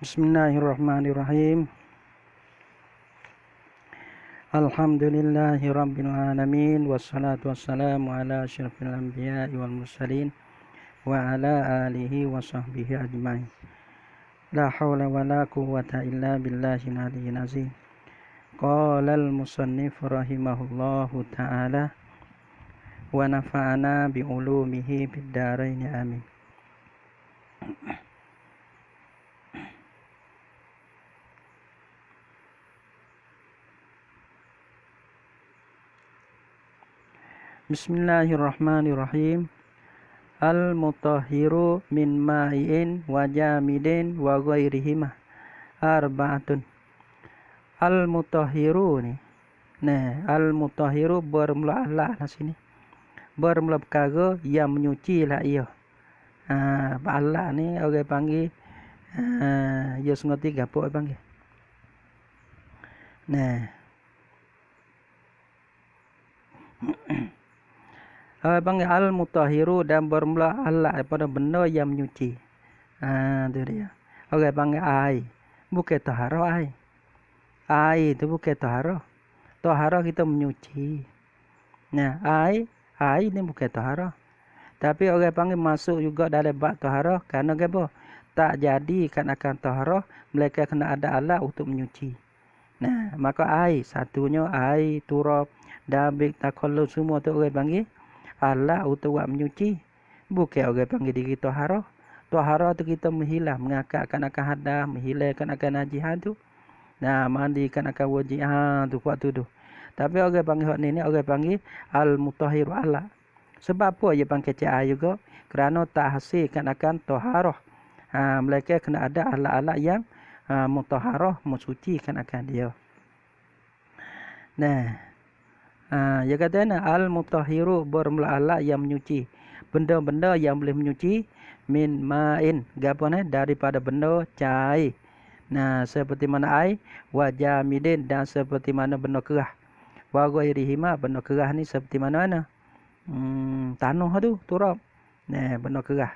Bismillahirrahmanirrahim. Alhamdulillahi rabbil alamin, wassalatu wassalamu ala asyrafil anbiya'i wal mursalin wa ala alihi wa sahbihi ajmain. La hawla wa la quwwata illa billahil aliyyil azim. Qala al-musannif rahimahullahu ta'ala wa nafa'ana bi ulumihi fid dharain amin. Bismillahirrahmanirrahim. Al-mutahhiru min ma'in wa jamidin wa ghairihima arba'atun. Al-mutahhiru ni. Nah, al-mutahhiru bermula Allah lah sini. Bermula perkara yang menyuci lah ia. Allah ni orang panggil dia sengerti gapo orang panggil. Nah. Orang panggil al-mutahhiru dan bermula Allah daripada benda yang menyuci. Tu dia. Orang panggil air. Bukan taharah air. Air tu bukan taharah. Taharah kita menyuci. Nah, air ni bukan taharah. Tapi orang panggil masuk juga dalam bab taharah kerana apa? Tak jadi kan akan taharah, mereka kena ada alat untuk menyuci. Nah, maka air satunya air, turab, dabik, takhallul semua tu orang panggil alat untuk buat menyuci. Bukan orang panggil diri taharah. Taharah tu kita menghilang, mengangkatkan akan hadas, menghilangkan akan najihan tu. Nah, mandikan akan wajib tu waktu tu. Tapi orang panggil hak ni orang panggil al-mutahhir alat. Sebab apa dia panggil cek air juga? Kerana tak hasilkan akan taharah. Mereka kena ada alat-alat yang mutahharah, mensucikan akan dia. Nah, dia kata al-mutahhiru bermula alat yang menyuci. Benda-benda yang boleh menyuci min ma'in, gapo ni? Daripada benda cair. Nah, seperti mana air, wa jamidin, dan seperti mana benda kerah. Wa ghairihima, benda kerah ni seperti mana? Tanah tu, turab. Nah, benda kerah.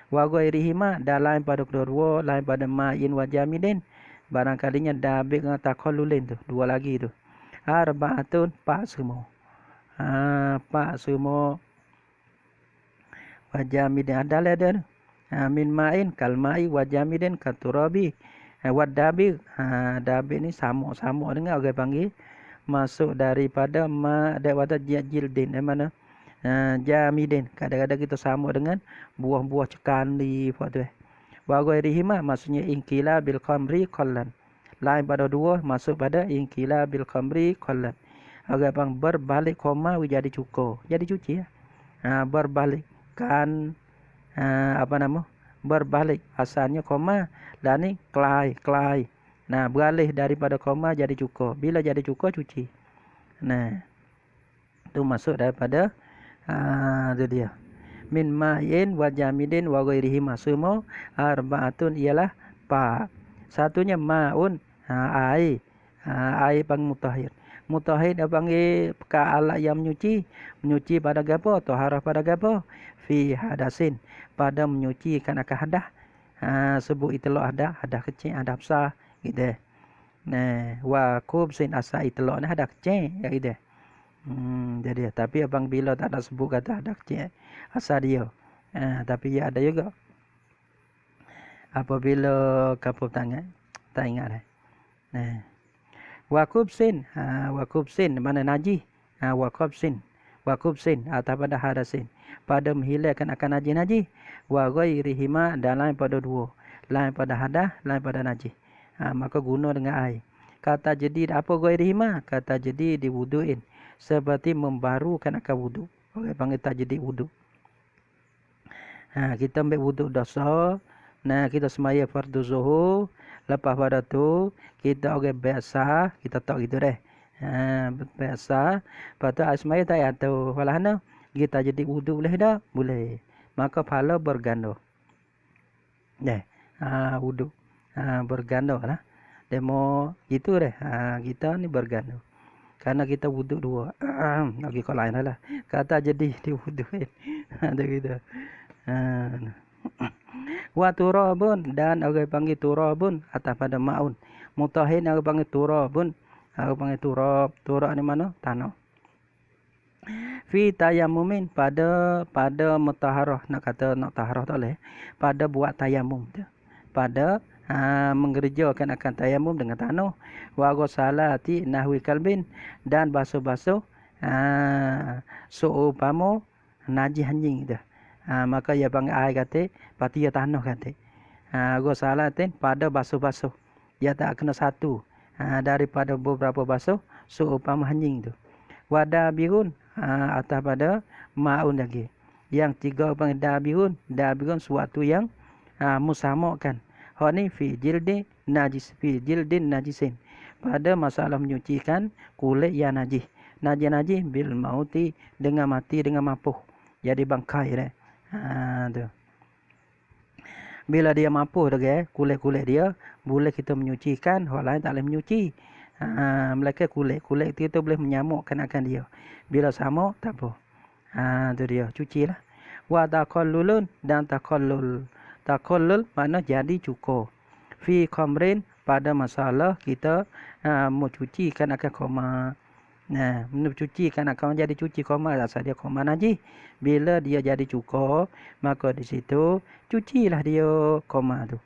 Wa ghairihima, dan lain pada kedua-dua, lain pada ma'in wa jamidin. Barangkalinya dabik dengan takhallulin tu, dua lagi tu. Arba'atun, pak semua. Pak semua. Wa jamidin, adalah dia tu. Min ma'in kal ma'i wa jamidin katurabi. Wa dabik. Dabik ni sama-sama dengan orang panggil masuk daripada daripada jildin. Mana? Jamidin. Kadang-kadang kita sama dengan buah-buah cekandi. Wa ghairihima maksudnya inkila bil khamri qallan. Lain pada dua masuk pada inkila bil khamri qallan. Orang bang berbalik koma jadi cukur. Jadi cuci ya. Berbalikkan berbalik asalnya koma dan ni kelai. Nah, beralih daripada koma jadi cukur. Bila jadi cukur cuci. Nah, tu masuk daripada tu dia. Min ma'in wa jamidin wa ghairihima. Semua arba'atun ialah pak. Satunya ma'un, air. Air panggil mutahhir. Mutahhir dia panggil alat yang menyuci. Menyuci pada gapo? Taharah pada gapo? Fi hadasin. Pada menyucikan akan hadah. Sebut itulah hadah kecil, hadah besar. Gitu. Nah, wa kubsin asa itulah ni hadah kecil. Gitu. Jadi tapi abang bila tak ada sebut kata ada kecil asal dia. Tapi dia ada juga. Apabila kapur tangan tak ingat dah. Wakubsin mana najis. Wakubsin atau pada hadasin pada menghilangkan akan najis. Wa ghairihima dan lain pada dua. Lain pada hadas, lain pada najis. Maka guna dengan air. Kata jadi apa ghairihima? Kata jadi diwuduin. Seperti membarukan akan wuduk. Orang panggil tajdid wuduk. Kita ambil wuduk dosa. Nah, kita semaya fardu zuhur. Lepas pada tu, kita orang biasa. Kita tak gitu deh. Biasa. Lepas tu, semaya tak ada tu. Walahana, kita jadi wuduk boleh tak? Boleh. Maka pahala berganda. Wuduk. Berganda lah. Demo gitu deh. Kita ni berganda. Karena kita wuduk dua. Lagi kau lain lah. Kata jadi di wuduk. Ada gitu. Wa turabun, dan orang panggil turabun atas pada maun. Mutahin orang panggil turabun. Orang panggil turab. Turab ni mana? Tanah. Fi tayamumin, pada mutaharah. Nak kata nak taharah tak boleh. Pada buat tayamum tu. Pada mengerjakan akan tayamum dengan tanah. Wa ghusalati nahwi kalbin, dan basuh-basuh seumpama najis anjing tu. Maka ia panggil air kata, pati ia tanah kata. Ghusalatin, pada basuh-basuh. Ia tak kena satu. Daripada beberapa basuh seumpama anjing tu. Wadabirun, atas pada maun lagi. Yang tiga panggil dabirun. Dabirun suatu yang musamakan. Hak ni fi jildin najisin. Pada masalah menyucikan kulit yang najis. Najis bil mauti, dengan mati, dengan mapuh. Jadi bangkai dah. Tu. Bila dia mapuh dah kulit-kulit dia, boleh kita menyucikan, hak lain tak boleh menyuci. Mereka kulit kita boleh menyamukkan akan dia. Bila sama tak apa. Tu dia, cucilah. Wa taqallulun, dan taqallul. Taqallul makna jadi cukur. Fi khamrin, pada masalah kita mencucikan akan koma. Mencucikan akan jadi cuci koma, asal dia koma najis. Bila dia jadi cukur, maka di situ cucilah dia koma tu.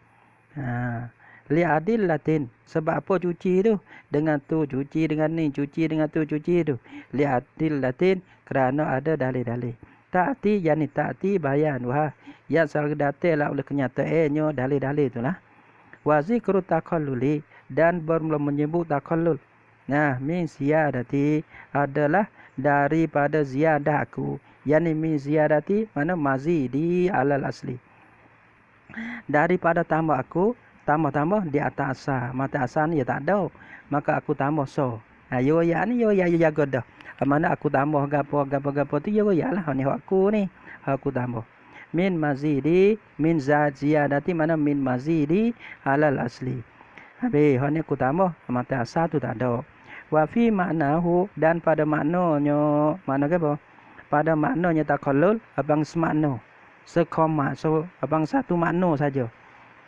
Li adil latin, sebab apa cuci tu? Dengan tu cuci, dengan ni cuci, dengan tu cuci tu. Li adil latin, kerana ada dalil-dalil. Ta'ti, yani ta'ti bayan wah. Yang selalu datanglah oleh kenyataannya dalil-dalil itulah. Wa zikru taqalluli, dan menyebut taqallul. Min ziyadati, adalah daripada ziyadah aku. Yani min ziyadati, mana mazidi alal asli. Daripada tambah aku, tambah di atas asal. Mata asal ni ya tak ada. Maka aku tambah so. Yo ya ni yo jaga dah. Mana aku tambah gapo tu yo ya lah. Ni aku ni. Aku tambah. Min mazidi, min ziyadati, mana min mazidi alal asli. Habis ni aku tambah, mata asal tu tak ada. Wa fi maknahu, dan pada maknanya, makna ke apa? Pada maknanya taqallul, abang semakna. Sekoma, so abang satu makna saja.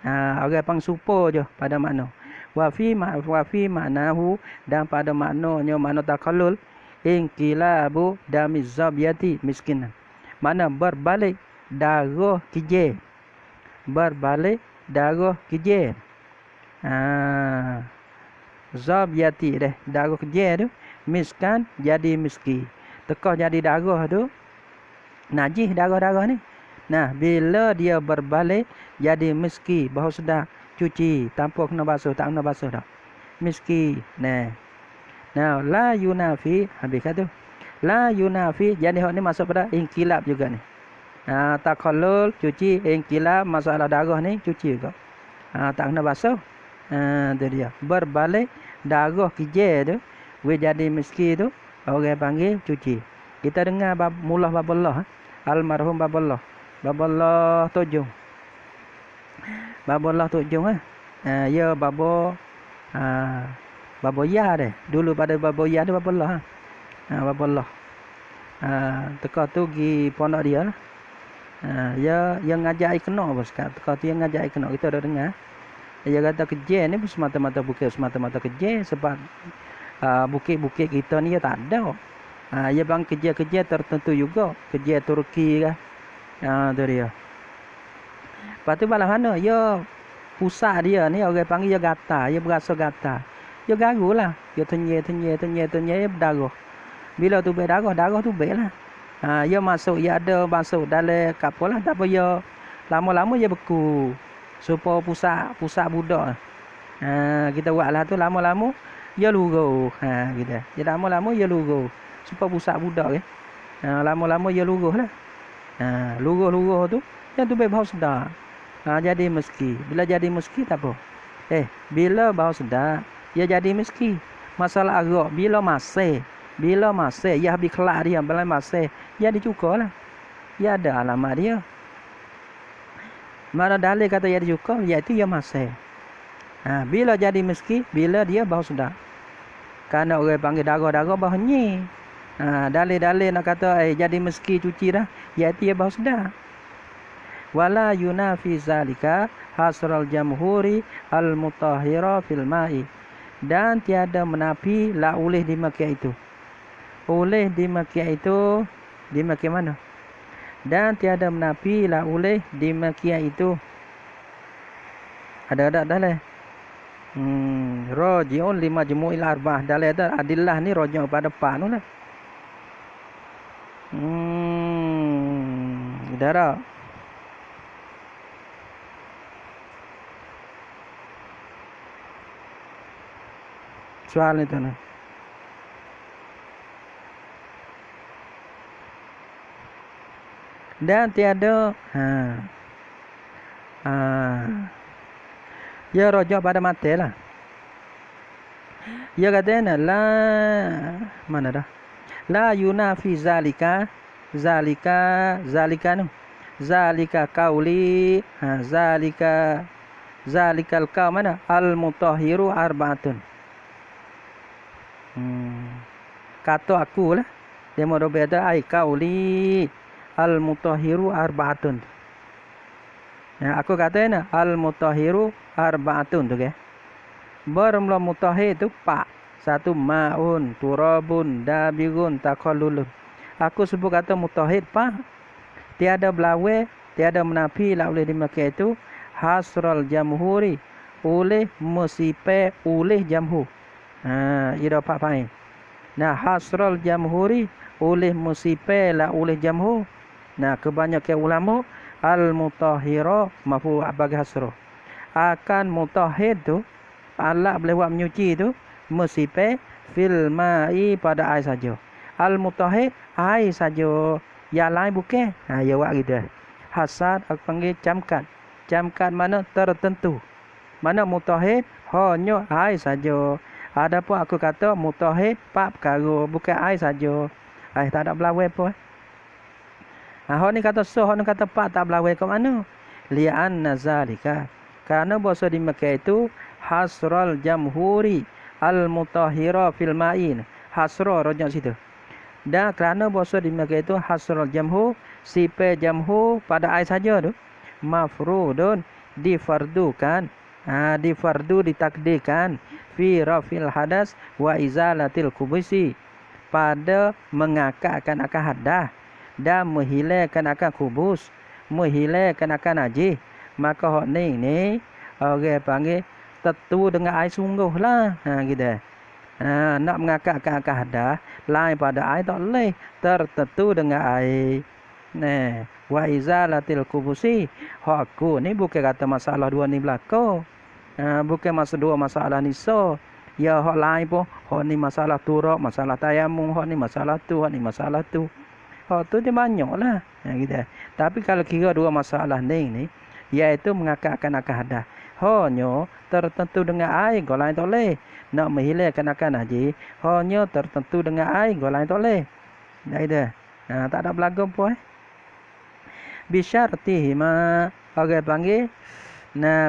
Orang abang supo je pada makna. Wa fi maknahu, dan pada maknanya makna taqallul, inqilabu damiz zabyati miskinan. Mana berbalik darah kijil. Berbalik darah kijil. Zabyati dah, darah kijil tu miskan jadi miskin. Tekah jadi darah tu najis darah-darah ni. Bila dia berbalik jadi miskin, bahawa sudah cuci tanpa kena basuh, tak kena basuh dah. Miskin. La yunafi, habis kata. La yunafi, jadi hak ni masuk pada inqilab juga ni. Taqallul cuci, inqilab masalah darah ni cuci juga. Tak kena basuh. Tu dia. Berbalik darah kijil tu, jadi miskin tu, orang panggil cuci. Kita dengar mulah baballah, almarhum baballah. Baballah Tujung. Baballah Tujung ya babo ya deh. Dulu pada babo ya tu baballah. Baballah. Teka tu gi pondok dia lah. Yang ngajak kena bos kat. Teka tu yang ngajak kena, kita dah dengar. Dia kata kerja ni semata-mata bukan semata-mata kerja, sebab bukit-bukit kita ni tak ada. Ia bang kerja-kerja tertentu juga, kerja Turki kah. Tu dia. Lepas tu balas mana? Ya pusat dia ni orang panggil dia gatal, dia berasa gatal. Dia garulah, dia tenyai, dia berdarah. Bila tu berdarah tu berlah. Dia masuk, dia ada masuk dalam kapal lah, tak apa dia lama-lama dia beku. Supaya pusat budak. Kita buatlah tu lama-lama dia luruh. Kita. Dia lama-lama dia luruh. Supaya pusat budak lama-lama dia luruh lah. Luruh tu yang tu bau sedap. Jadi meski. Bila jadi meski tak apa. Bila bau sedap, dia jadi meski. Masalah arak bila masih dia habis kelak dia bila masih jadi cukup lah. Dia ada alamat dia. Mana dalil kata jadi cukup, iaitu dia masih. Bila jadi meski, bila dia bau sedap. Kerana orang panggil darah-darah bau nyi. Dalil-dalil nak kata jadi meski cuci dah, iaitu dia bau sedap. wala yunafi zalika hasral jamhuri al-mutahhira fil ma'i, dan tiada menafi la oleh dimakai itu. Oleh dimakai itu dimakai mana? Dan tiada menafi la oleh dimakai itu. Ada dah lah. Raji'un li majmu'il arba'ah. Dalam ada adillah ni raji' pada pak tu lah. Darah. Soal itu nah. Dan tiada ya raja pada mati lah. Ya katanya la mana dah? La yunafi zalika nu. Zalika qauli zalikal qaul mana? Al mutahhiru arba'atun. Kata aku lah. Dia mau beda ai qauli al mutahhiru arba'atun. Ya, aku katanya al mutahhiru arba'atun tu ke. Bermula mutahhir tu pak. Satu ma'un, turabun, dabirun, takhallulun. Aku sebut kata mutahhir pak. Tiada belawe, tiada menafi la oleh dimakai itu hasral jamhuri, oleh musipe oleh jamhur. Ida pak faham. Nah, hasral jamhuri oleh musipe la oleh jamhur. Nah, kebanyakan ulama al-mutahhira mafu bagi hasra. Akan mutahhir tu alat boleh buat menyuci tu musipe fil ma'i pada air saja. Al-mutahhir air saja. Yang lain bukan. Ya buat gitu. Hasad aku panggil camkat. Camkat mana tertentu. Mana mutahhir hanya air saja. Adapun aku kata mutahhir pak perkara, bukan air saja. Tak ada belawai pun. Hak ni kata so, hak ni kata pak tak belawai ke mana? Li'anna zalika. Kerana bahasa di Mekah itu hasral jamhuri al-mutahhira fil ma'in. Hasra rojak situ. Dan kerana bahasa di Mekah itu hasral jamhur, sifat jamhur pada air saja tu mafrudun, difardukan, difardu ditakdirkan fi rafil hadas wa izalatil kubusi, pada mengakakkan akan hadas dan menghilangkan akan kubus, menghilangkan akan najis. Maka hak ni orang panggil tentu dengan air sungguh lah. Gitu. Nak mengakakkan akan hadas lain pada air tak boleh, tertentu dengan air. Wa izalatil kubusi. Hak aku ni bukan kata masalah dua ni belaka. Bukan dua masalah ni so. Ya hak lain pun, hak ni masalah turab, masalah tayamum, hak ni masalah tu, hak ni masalah tu. Hak tu dia banyaklah. Gitu. Tapi kalau kira dua masalah ni iaitu mengakakkan akan hadas, hanya tertentu dengan air, kau lain tak boleh. Nak menghilangkan akan najis, hanya tertentu dengan air, kau lain tak boleh. Tak ada belagam pun. Bisyartihima, orang panggil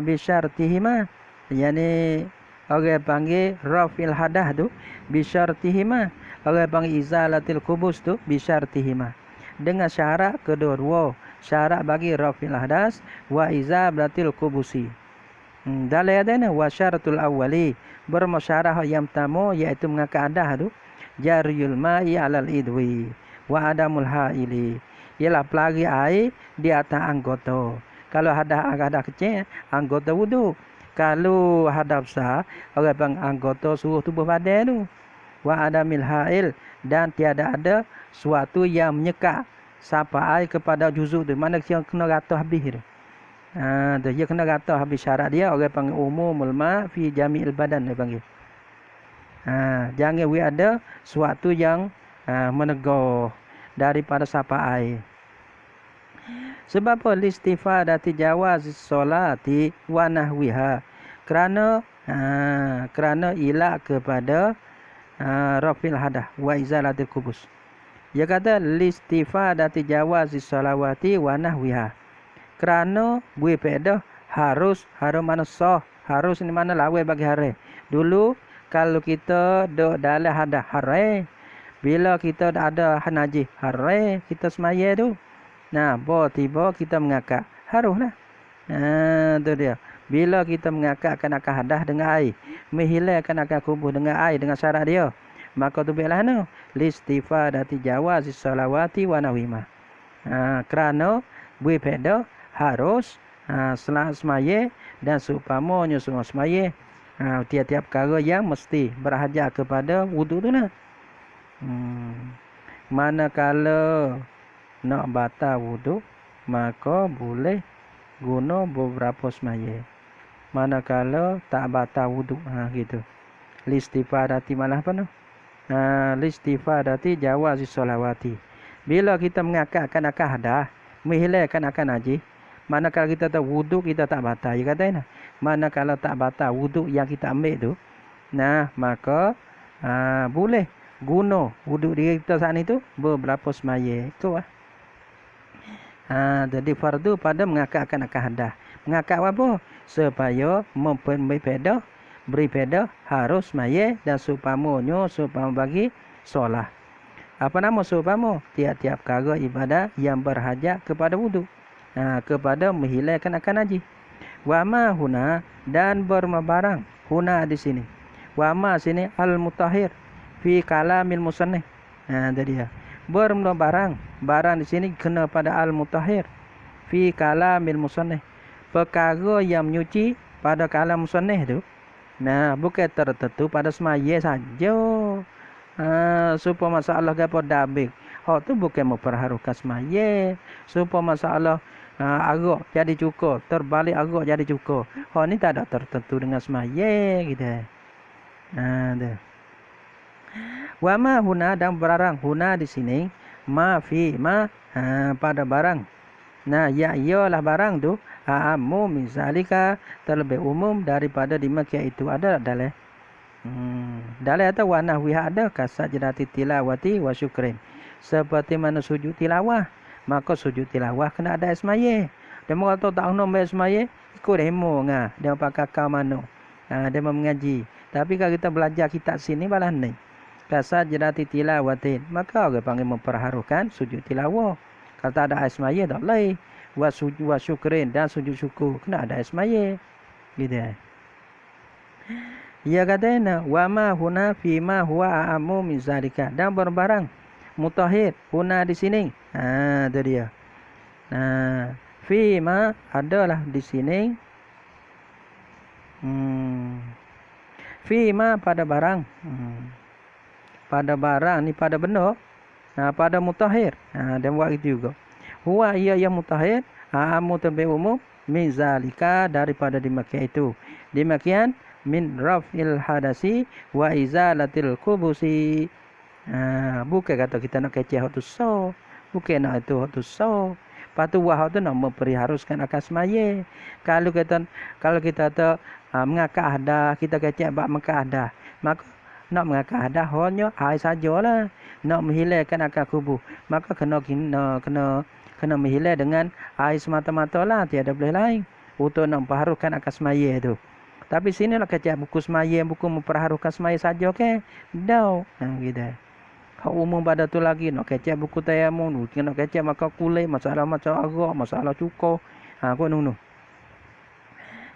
bisyartihima, yani orang panggil rafil hadas tu bisyartihima, orang panggil izalatil kubus tu bisyartihima, dengan syarat kedua-dua. Syarat bagi rafil hadas wa izalatil kubusi. Dalam adanya wa syaratul awwali, bermasyarah yang pertama iaitu mengangkat hadas tu jariyul ma'i alal idwi wa adamul ha'ili, ialah pelari air di atas anggota. Kalau hadas kecil, anggota wudu. Kalau hadas besar, orang panggil anggota seluruh tubuh badan tu. Wa adamil ha'il, dan tiada ada suatu yang menyekat sampai air kepada juzuk tu. Mana dia kena rata habis tu. Dia kena rata habis syarat dia. Orang panggil umumul ma' fi jami'il badan dia panggil. Jangan ada suatu yang menegur daripada sampai air. Sebab apa? Listifadati jawaz solati wa nahwiha. Kerana ilak kepada rafil hadas wa izalatil kubus. Dia kata listifadati jawazi salawati wa nahwiha. Kerana gue pedah harus mana sah, harus ni mana lawe bagi hari. Dulu kalau kita duduk dalam hadas hari, bila kita ada najis hari, kita semaya tu. Tiba kita mengakak. Haruslah. Tu dia. Bila kita mengakatkan akad hadah dengan air, menghilangkan akad kubuh dengan air dengan syarat dia, maka tu biarlah listifadati jawazi salawati wa nawimah. Kerana berpeda harus selang semaya dan seumpamanya semua semaya, tiap-tiap perkara yang mesti berhajat kepada wudu tu lah. Manakala nak batal wudu, maka boleh guna beberapa semaya. Manakala tak batal wudu, gitu. Listifadati malah apa tu? Listifadati jawazi salawati. Bila kita mengakatkan akad hadah, menghilangkan akad najis, manakala kita tak wudu kita tak batal. Dia kata manakala tak batal wudu yang kita ambil tu, maka boleh guna wudu diri kita saat itu beberapa semaya. Itu lah. Jadi fardu pada mengakatkan akad hadah. Mengakat apa? Supaya beri peda harus semaya dan supama bagi solat. Apa nama seumpama? Tiap-tiap perkara ibadah yang berhajat kepada wudu. Kepada menghilangkan akad najis. Wama huna dan bermabarang. Huna di sini. Wama sini al-mutahhir fi kalamil musannif. Tadi dia. Bermabarang. Barang di sini kena pada al-mutahhir fi kalamil musannif. Perkara yang menyuci pada kalam musannif tu. Bukan tertentu pada semaya saja. Supaya masalah gapo dabik. Hak tu bukan memperharukan semaya. Supaya masalah arak jadi cukur, terbalik arak jadi cukur. Hak ni tak ada tertentu dengan semaya gitu. Wa ma huna dan barang huna di sini ma fi pada barang. Ialah barang tu ammu misalika terlebih umum daripada demikian itu. Ada dalam dalil atau wa nahwiha ada kasajidati tilawati wa syukrin. Seperti mana sujud tilawah, maka sujud tilawah kena ada semaya. Dia kata tak kena ambil semaya, ikut demo dia pakai kau mana. Dia mengaji. Tapi kalau kita belajar kitab sini balas ni. Kasajidati tilawati, maka orang panggil memperharukan sujud tilawah. Kalau tak ada semaya tak boleh. Wa syukrin dan sujud syukur kena ada semaya. Gitu. Ia kata wa ma huna fi ma huwa a'ammu min zalika dan berbarang mutahhir huna di sini. Tu dia. Fi ma adalah di sini. Fi ma pada barang. Pada barang ni pada benda. Pada mutahhir. Dan buat itu juga. Huwa ia yang mutahhir a'ammu terlebih umum min zalika daripada demikian itu. Demikian min raf'il hadasi wa izalatil kubusi. Bukan kata kita nak keceh hak tu so. Bukan nak itu hak tu so. Patu wah tu nak memperharuskan akad semaya. Kalau kita tak mengakad hadah, kita keceh bab mengakad hadah, maka nak mengakad hadah hanya air sajalah. Nak menghilangkan akad kubuh, maka kena menghilai dengan air semata-mata lah. Tiada boleh lain. Untuk nak memperharuskan akad semaya tu. Tapi sini nak kecek buku semaya, buku memperharukan semaya saja ke? Dah. Gitu. Hak umum pada tu lagi nak kecek buku tayamum, nak kecek maka kulit, masalah macam arak, masalah cukur. Kau nunu.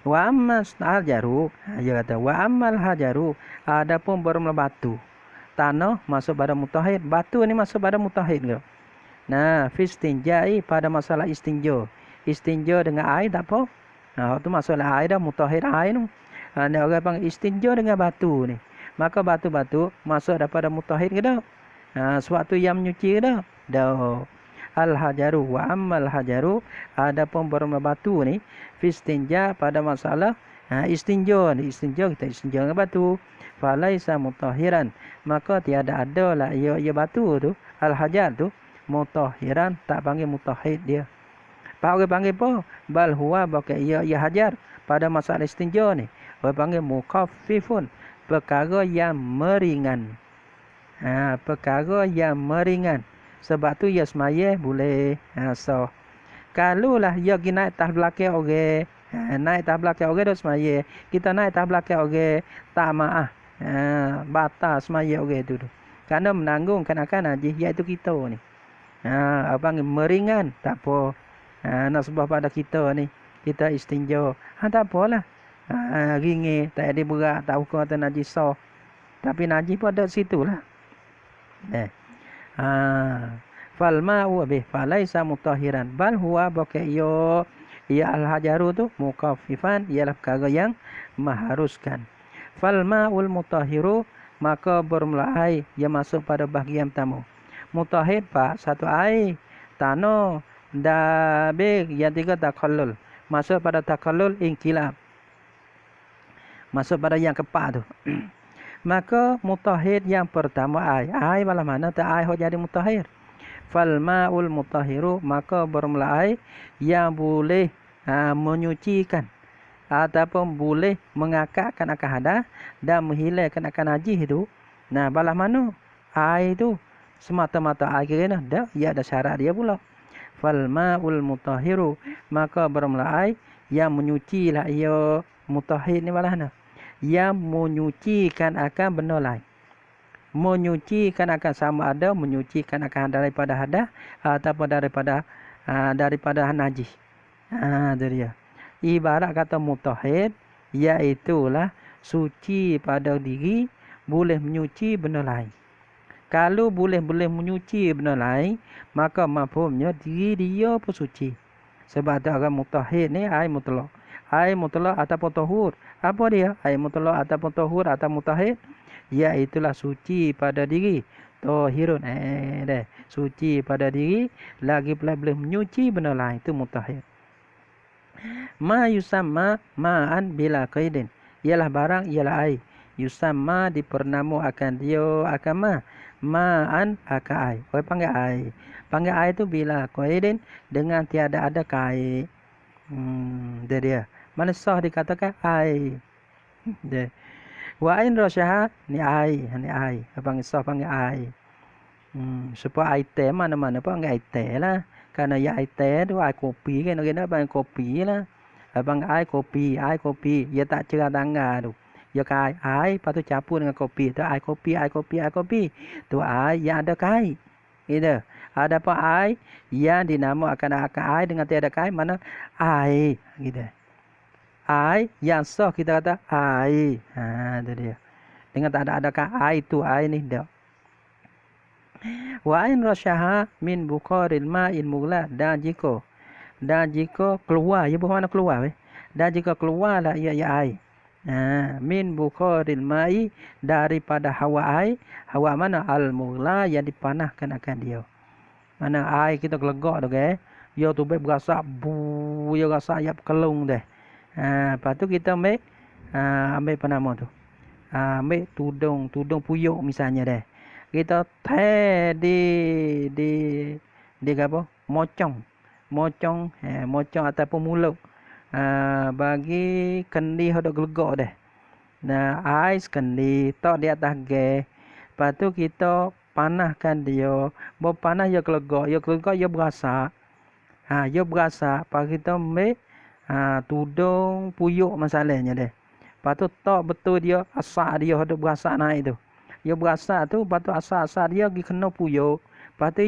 Wa ammas hajaru, dia kata wa ammal hajaru, adapun bermula batu. Tanah masuk pada mutahhir, batu ni masuk pada mutahhir ke? Fistinjai pada masalah istinja. Istinja dengan air tak apa. Hak tu masalah air dah mutahhir air tu. Ada orang panggil istinja dengan batu ni. Maka batu-batu masuk daripada mutahhir ke dah? Suatu yang menyuci ke dah? Dah. Al-hajaru wa ammal hajaru, adapun bermula batu ni fistinja pada masalah istinja ni. Istinja kita istinja dengan batu. Falaisa mutahhiran, maka tiada ada lah ia batu tu, al-hajar tu mutahhiran, tak panggil mutahhir dia. Pak orang panggil apa? Bal huwa bakai ia hajar pada masalah istinja ni. Orang panggil mukaffifun, perkara yang meringan. Perkara yang meringan. Sebab tu ia semaya boleh. So kalau lah ia pergi naik atas belakang orang, naik atas belakang orang dah semaya. Kita naik atas belakang orang, tak maaf. Batal semaya orang tu. Kerana menanggung akan najis iaitu kita ni. Abang meringan tak apa. Nak sebab pada kita ni, kita istinja. Tak apalah. Ringi, tak ada berat, tak ukur atau najisah. Tapi najis pun ada situ lah. Fal ma'u bih falaisa mutahiran bal huwa baqiyo. Ya al-hajaru tu mukaffifan, ialah perkara yang mengharuskan. Fal ma'ul mutahiru, maka bermula air yang masuk pada bahagian tamu. Mutahhir pak satu air, tanah, dabir, yang tiga takallul. Masuk pada takallul inkilab. Masuk pada yang keempat tu. Maka mutahhir yang pertama air. Air malah mana tak air jadi mutahhir. Fal ma'ul mutahiru, maka bermula air yang boleh menyucikan ataupun boleh mengakakkan akan hadas dan menghilangkan akan najis itu. Balah mana air itu semata-mata air kerana ia ada syarat dia pula. Fal ma'ul mutahiru, maka bermula air yang menyuci lah ia mutahhir ni balah mana, yang menyucikan akan benda lain. Menyucikan akan sama ada menyucikan akan daripada hadas ataupun daripada najis. Itu dia. Ibarat kata mutahhir, iaitulah suci pada diri, boleh menyuci benda lain. Kalau boleh menyuci benda lain, maka mafhumnya diri dia pun suci. Sebab ada orang mutahhir ni air mutlak. Air mutlak ataupun tahur. Apa dia? Air mutlak ataupun tahur atau mutahhir, iaitulah suci pada diri. Tahirun. Suci pada diri, lagi pula boleh menyuci benda lain. Itu mutahhir. Ma yusamma ma'an bila qaidin, ialah barang, ialah air. Yusamma dipernama akan dia akan ma'an akan air. Orang panggil air. Panggil air tu bila qaidin, dengan tiada ada kait. Dia. Mana sah dikatakan air. Wa ain rasyaha, ni air. Panggil sah panggil air. Supaya air teh mana-mana pun panggil air teh lah. Karena ya air teh tu air kopi kan, orang nak panggil kopi lah. Abang air kopi, dia tak cerah tangan tu. Dia kai air, lepas tu campur dengan kopi. Tu air kopi. Tu air yang ada kai. Gitu. Ada apa air yang dinamakan akan air dengan tiada kai, mana air. Gitu. Air yang sah kita kata air. Itu dia. Dengan tak ada kai air tu air ni dah. Wa ain rasyaha min buqaril ma'in mughlaq, dan jika keluar, ia bermakna keluar dan jika keluarlah ia air min buqaril ma'i, daripada hawa air. Hawa mana? Al mughlaq, yang dipanahkan akan dia. Mana air kita gelegak tu dia tu berasak dia rasa ayat kelung dah. Lepas tu kita ambil apa nama tu, ambil tudung puyuk misalnya dah. Kita teh di apa? Mocong ataupun mulut. Bagi kendi hendak gelegak dah. Ais kendi tak di atas gas. Lepas tu kita panahkan dia. Baru panas dia gelegak, dia berasak. Dia berasak. Lepas kita ambil tudung puyuk masalahnya dah. Lepas tu tak betul dia asak dia hendak berasak naik tu. Dia berasak tu, lepas tu asal-asal dia pergi kena puyuk. Lepas tu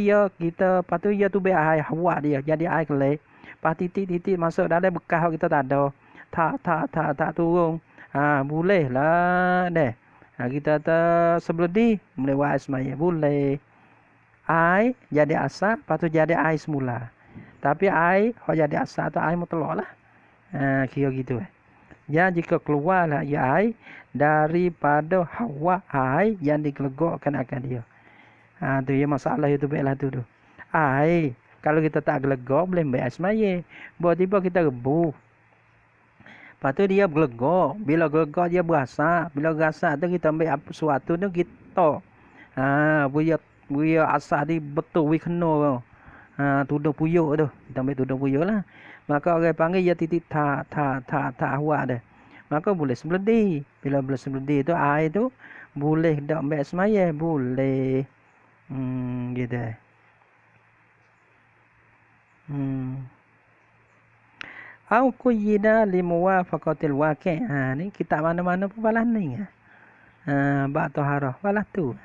dia tu biar air hawa dia, jadi air kelek. Lepas titik-titik masuk dalam bekas kita tak ada. Tak turun. Boleh lah deh. Kita sebelum boleh buat air semaya. Boleh. Air jadi asal, lepas tu jadi air semula. Tapi air jadi asal tu air mutlak lah. Kira gitu Ya, jika keluarlah ia air daripada hawa air yang digelegakkan akan dia. Tu ya masalah itu baiklah tu. Air kalau kita tak gelegak boleh ambil air semaya. Tiba-tiba kita rebus. Lepas tu dia gelegak. Bila gelegak dia berasak. Bila berasak tu kita ambil sesuatu tu kita. Buaya asal dia betul we kena. Tudung puyuk tu. Kita ambil tudung puyuk lah. Maka orang panggil dia titik tak awak dah. Maka boleh sebeledi. Bila boleh sebeledi tu air tu boleh dak ambil semaya, boleh. Gitu. Au quyida limuwafaqatil waqi'. Ni kitab mana-mana pun balas ni. Bab taharah balas tu.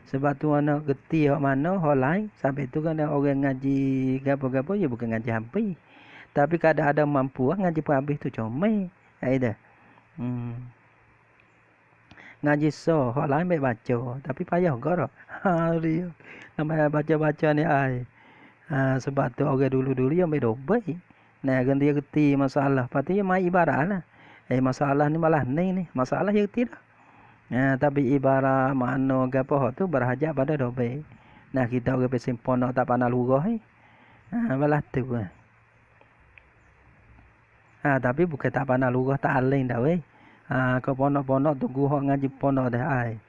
Sebab tu ana geti hak mana hak lain. Sampai tu kan orang ngaji gapo-gapo ya bukan ngaji habis. Tapi kadang ada mampu ngaji pun habis tu comel. Ai dah. Ngaji so hak lain baik baca tapi payah gak. Ha dia. Namanya baca-baca ni ai. Sebab tu orang dulu-dulu yang baik dobai. Nah, kan dia geti masalah. Patutnya mai ibarat lah. Masalah ni malah ni. Masalah dia geti dah. Tapi ibarat makna gapo hak tu berhajat pada dobai. Nah, kita orang pesimpon nak tak pandai lurah balah tu. Tapi bukan tak pandai lurah tak aling dah weh. Kau ponok-ponok tu gua ngaji ponok dah ai.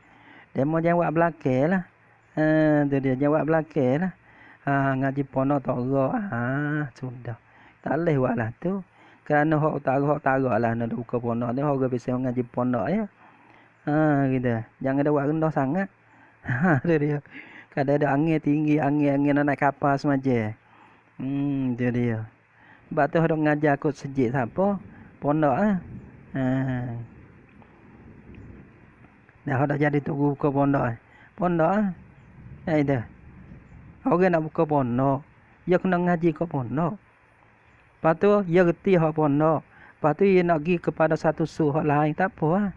Dia mau jawab belakang lah. Tu dia jawab belakang lah. Ngaji ponok tak gerak. Sudah. Tak boleh buat lah tu. Kerana hak utara lah nak buka ponok ni. Orang biasa ngaji ponok ya. Gitu. Jangan ada buat rendah sangat. Tu dia. Kadang ada angin tinggi, angin nak naik kapal semacam. Tu dia. Sebab tu orang ngajar aku sejik siapa. Ponok Dah dah jadi tunggu buka pondok. Pondok dah. Orang nak buka pondok, dia kena ngaji ke pondok. Lepas tu dia reti hak pondok. Lepas tu dia nak pergi kepada satu suruh lain tak apa.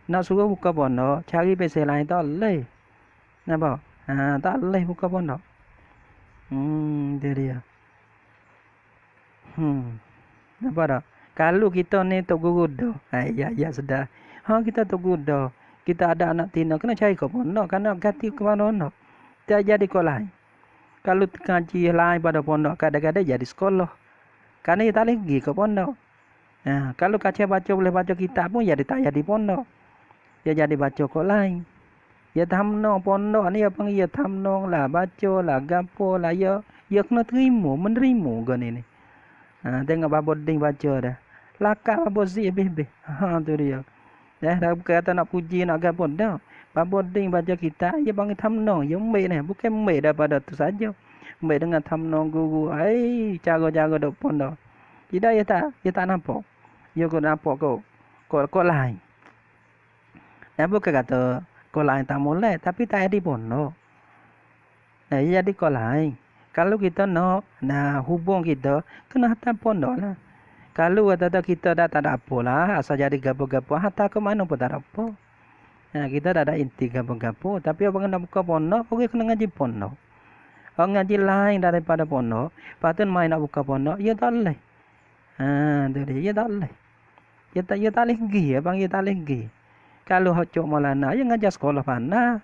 Nak suruh buka pondok, cari pasal lain tak boleh. Nampak? Tak boleh buka pondok. Dia dia. Nampak tak? Kalau kita ni tok guru dah. Ya sudah. Kita tok guru dah. Kita ada anak tina kena cari ke pondok, kena ganti ke mana. Tak jadi ke lain. Kalau ngaji lain pada pondok, kadang-kadang jadi sekolah. Karena dia tak lagi ke pondok. Kalau baca boleh baca kitab pun jadi tak jadi pondok. Dia jadi baca ke lain. Ya tamno pondok ni apa ya tamno lah, baca lah, gapo lah ya kena menerima gan ini. Tengok baboding baca dah. Lakak babozi bebe. Tu dia. Dah kata nak puji nak gapo dah. Baboding baca kita dia panggil tamno, ya mbek ni, bukan mbek daripada tu saja. Mbek dengan tamno guru, cara-cara dok pondok. Tidak dia tak nampak. Dia kau nampak kau lain. Bukan kata kau lain tak molek, tapi tak ada pondok. Jadi kau lain. Kalau kita nak hubung kita, kena hantar pondok lah. Kalau kata kita dah tak ada apa lah, asal jadi gapo-gapo, hantar ke mana pun tak ada apa. Kita dah ada inti gapo-gapo, tapi orang nak buka pondok, orang kena ngaji pondok. Orang ngaji lain daripada pondok, patut main nak buka pondok, dia tak boleh. Dia tak boleh. Dia tak boleh pergi, abang dia tak boleh pergi. Kalau hocok Maulana, dia ngajar sekolah mana?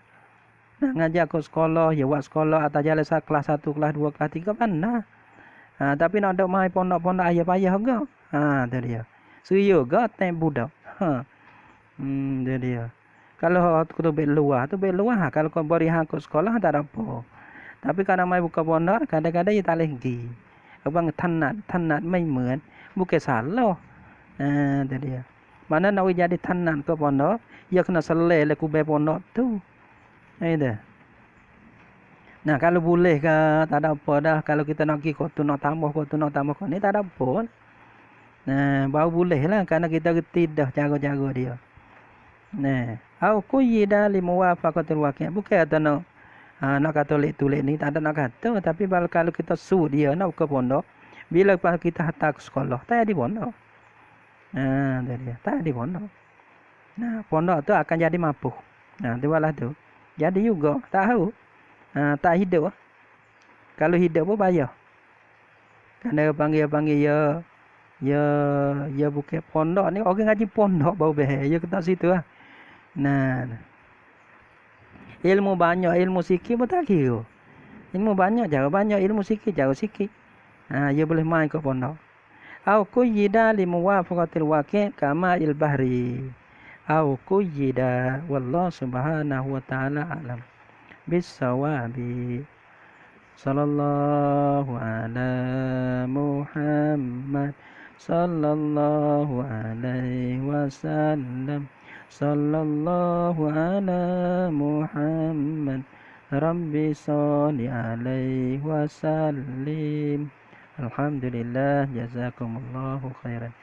Ngajar ke sekolah, dia buat sekolah atas jalan kelas 1, kelas 2, kelas 3 mana? Tapi nak ada main pondok-pondok ayah-ayah ke? Tu dia. Suyo ke tem budak. Tu dia. Kalau tu bek luar. Kalau kau beri hang ke sekolah tak ada apa. Tapi kalau main buka pondok, kadang-kadang dia tak boleh pergi. Abang tanat main hemen, bukan salah. Tu dia. Mana nak jadi tanat ke pondok, dia kena selai le ku pondok tu. Dah. Nah, kalau boleh ke tak ada apa dah. Kalau kita nak pergi kau tu nak tambah kau ni tak ada apa. Baru boleh lah kerana kita reti dah cara-cara dia. Au quyida li muwafaqatil waqi'. Bukan kata nak kata tulis ni tak ada nak kata, tapi kalau kita suruh dia nak ke pondok, bila kita hantar ke sekolah, tak ada pondok. Dia tak ada pondok. Pondok tu akan jadi mampu. Tu balah tu. Jadi juga tahu. Tak hidup. Kalau hidup pun bayar. Kerana panggil ya bukan pondok ni, orang ngaji pondok baru behel. Ya kita situ lah. Ilmu banyak, ilmu sikit pun tak kira. Ilmu banyak, cara banyak, ilmu sikit, cara sikit. Ya boleh main ke pondok. Au quyida li muwafaqatil waqi' kama il bahri. Au quyida wallahu subhanahu wa ta'ala alam. Bisawabi. Sallallahu ala Muhammad. Sallallahu alaihi wasallam. Sallallahu ala Muhammad. Rabbi salli alaihi wasallim. Alhamdulillah, jazakumullahu khairan.